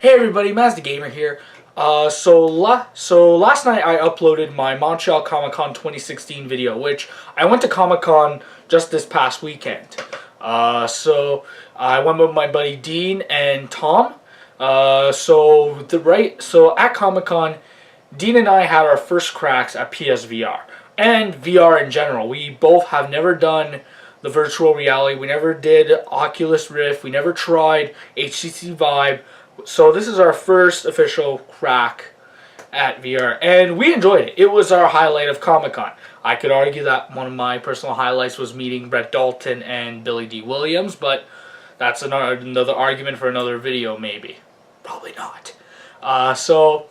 Hey everybody, MazTheGamer here. So last night I uploaded my Montreal Comic Con 2016 video, which I went to Comic Con just this past weekend. So I went with my buddy Dean and Tom. So at Comic Con, Dean and I had our first cracks at PSVR and VR in general. We both have never done the virtual reality. We never did Oculus Rift. We never tried HTC Vive. So this is our first official crack at VR, and we enjoyed it. It was our highlight of Comic-Con. I could argue that one of my personal highlights was meeting Brett Dalton and Billy D. Williams, but that's another argument for another video, maybe. Probably not. So,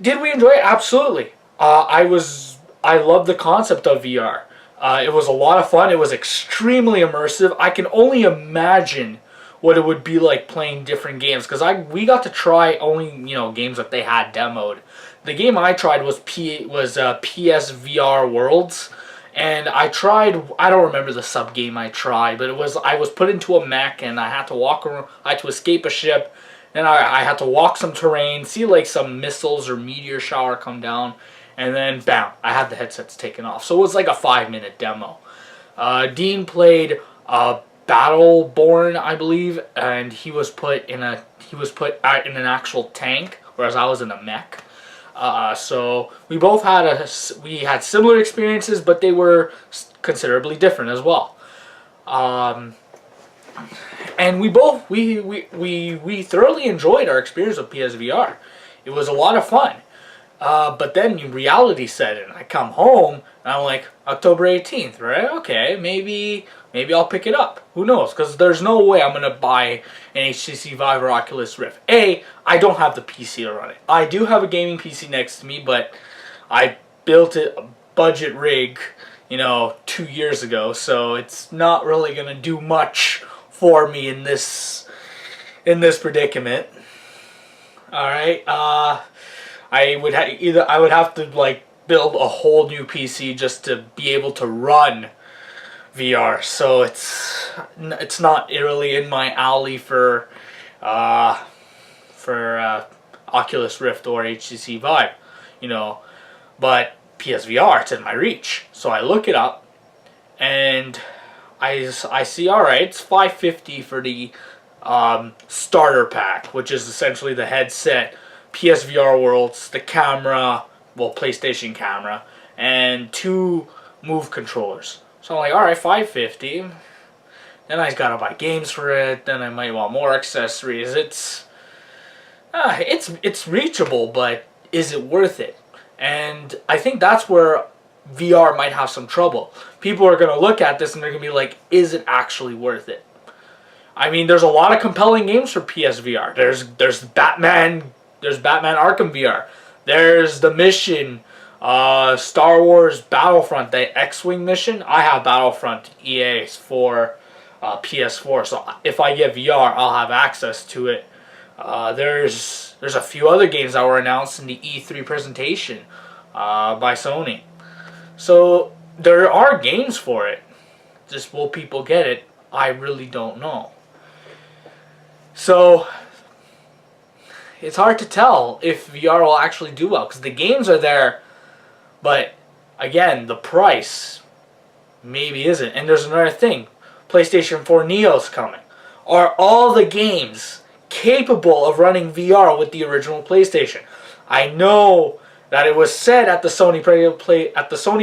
did we enjoy it? Absolutely. I loved the concept of VR. It was a lot of fun. It was extremely immersive. I can only imagine what it would be like playing different games, because we got to try only games that they had demoed. The game I tried was PSVR Worlds, and I don't remember the sub game I tried, but I was put into a mech and I had to walk around. I had to escape a ship, and I had to walk some terrain, see like some missiles or meteor shower come down, and then bam, I had the headsets taken off. So it was like a 5-minute demo. Dean played Battleborn, I believe, and he was put in an actual tank, whereas I was in a mech. So we both had similar experiences, but they were considerably different as well. And we thoroughly enjoyed our experience with PSVR. It was a lot of fun. But then reality set in. I come home and I'm like, October 18th, right? Okay, maybe I'll pick it up. Who knows? Because there's no way I'm gonna buy an HTC Vive or Oculus Rift. I don't have the PC to run it. I do have a gaming PC next to me, but I built it a budget rig, 2 years ago, so it's not really gonna do much for me in this predicament. All right. I would have to like build a whole new PC just to be able to run VR. So it's not really in my alley for Oculus Rift or HTC Vive, but PSVR, it's in my reach. So I look it up and I see, all right, it's $550 for the starter pack, which is essentially the headset, PSVR Worlds, the camera, well, PlayStation camera, and 2 Move controllers. So I'm like, alright, $550. Then I gotta buy games for it, then I might want more accessories. It's reachable, but is it worth it? And I think that's where VR might have some trouble. People are gonna look at this and they're gonna be like, is it actually worth it? I mean, there's a lot of compelling games for PSVR. There's Batman Arkham VR. There's the mission, Star Wars Battlefront, the X-Wing mission. I have Battlefront EA's for PS4, so if I get VR, I'll have access to it. There's a few other games that were announced in the E3 presentation by Sony. So there are games for it. Just will people get it? I really don't know. So it's hard to tell if VR will actually do well, because the games are there, but again, the price maybe isn't. And there's another thing, PlayStation 4 Neo's coming. Are all the games capable of running VR with the original PlayStation? I know that it was said at the Sony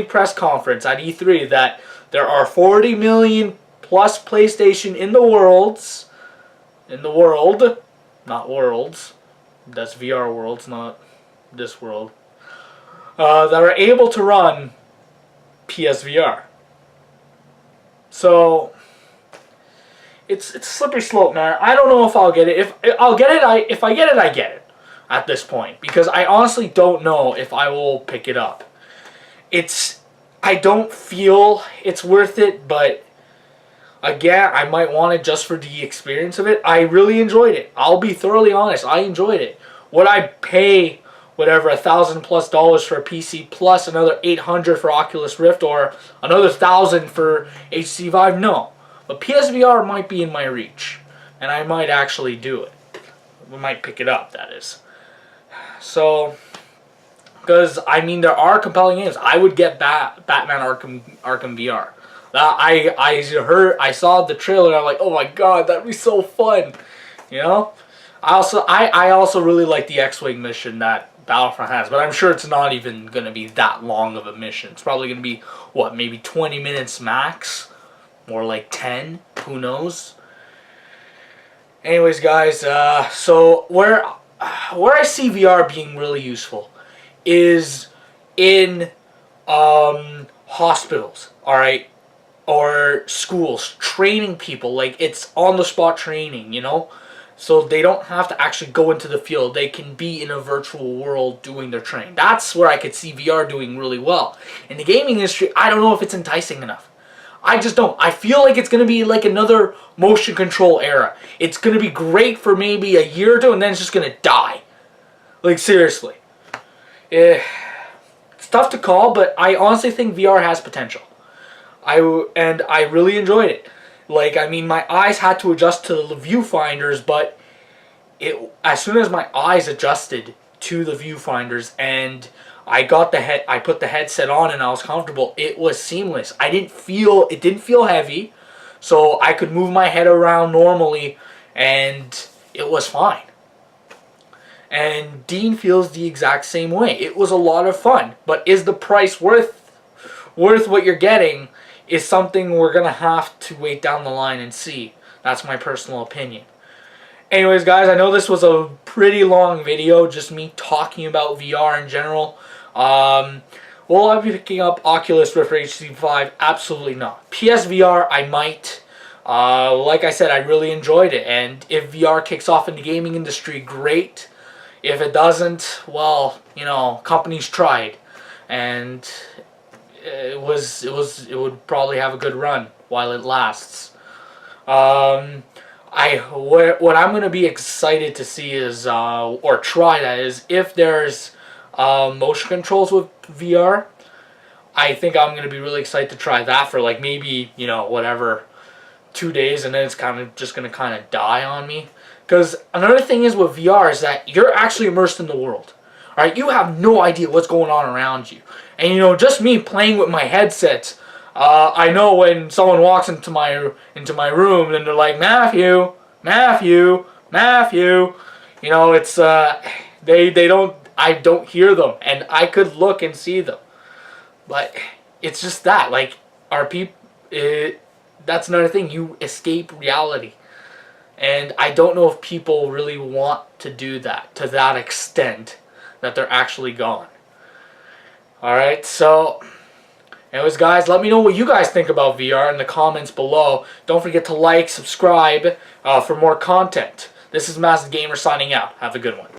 press conference at E3 that there are 40 million plus PlayStation in the world, not worlds. That's VR worlds, not this world. That are able to run PSVR. So it's a slippery slope, man. I don't know if I'll get it. If I get it, I get it at this point, because I honestly don't know if I will pick it up. I don't feel it's worth it, but again, I might want it just for the experience of it. I really enjoyed it. I'll be thoroughly honest. I enjoyed it. Would I pay whatever $1,000+ for a PC plus another $800 for Oculus Rift or another $1,000 for HTC Vive? No. But PSVR might be in my reach, and I might actually do it. We might pick it up, that is. So, because, I mean, there are compelling games. I would get Batman Arkham VR. I saw the trailer and I'm like, oh my god, that'd be so fun. You know? I also really like the X-Wing mission that Battlefront has, but I'm sure it's not even going to be that long of a mission. It's probably going to be, what, maybe 20 minutes max? More like 10? Who knows? Anyways, guys, so where I see VR being really useful is in hospitals, alright? Or schools, training people. Like, it's on-the-spot training, you know? So they don't have to actually go into the field. They can be in a virtual world doing their training. That's where I could see VR doing really well. In the gaming industry, I don't know if it's enticing enough. I just don't. I feel like it's going to be like another motion control era. It's going to be great for maybe a year or two, and then it's just going to die. Like, seriously. It's tough to call, but I honestly think VR has potential. I really enjoyed it. Like, I mean, my eyes had to adjust to the viewfinders, but as soon as my eyes adjusted to the viewfinders and I put the headset on and I was comfortable, it was seamless. It didn't feel heavy, so I could move my head around normally and it was fine. And Dean feels the exact same way. It was a lot of fun, but is the price worth what you're getting? Is something we're going to have to wait down the line and see. That's my personal opinion. Anyways, guys, I know this was a pretty long video, just me talking about VR in general. Will I be picking up Oculus Rift for HTC 5? Absolutely not. PSVR, I might. Like I said, I really enjoyed it. And if VR kicks off in the gaming industry, great. If it doesn't, well, you know, companies tried. And it would probably have a good run while it lasts. What I'm gonna be excited to see is or try, that is, if there's motion controls with VR. I think I'm gonna be really excited to try that for like maybe, you know, whatever, 2 days, and then it's just gonna kind of die on me. Because another thing is with VR is that you're actually immersed in the world. Alright, you have no idea what's going on around you. And you know, just me playing with my headset, I know when someone walks into my room and they're like, Matthew, Matthew, Matthew. You know, it's I don't hear them, and I could look and see them. But it's just that, like, that's another thing, you escape reality. And I don't know if people really want to do that to that extent that they're actually gone. Alright, so anyways, guys, let me know what you guys think about VR in the comments below. Don't forget to like, subscribe for more content. This is MazTheGamer signing out. Have a good one.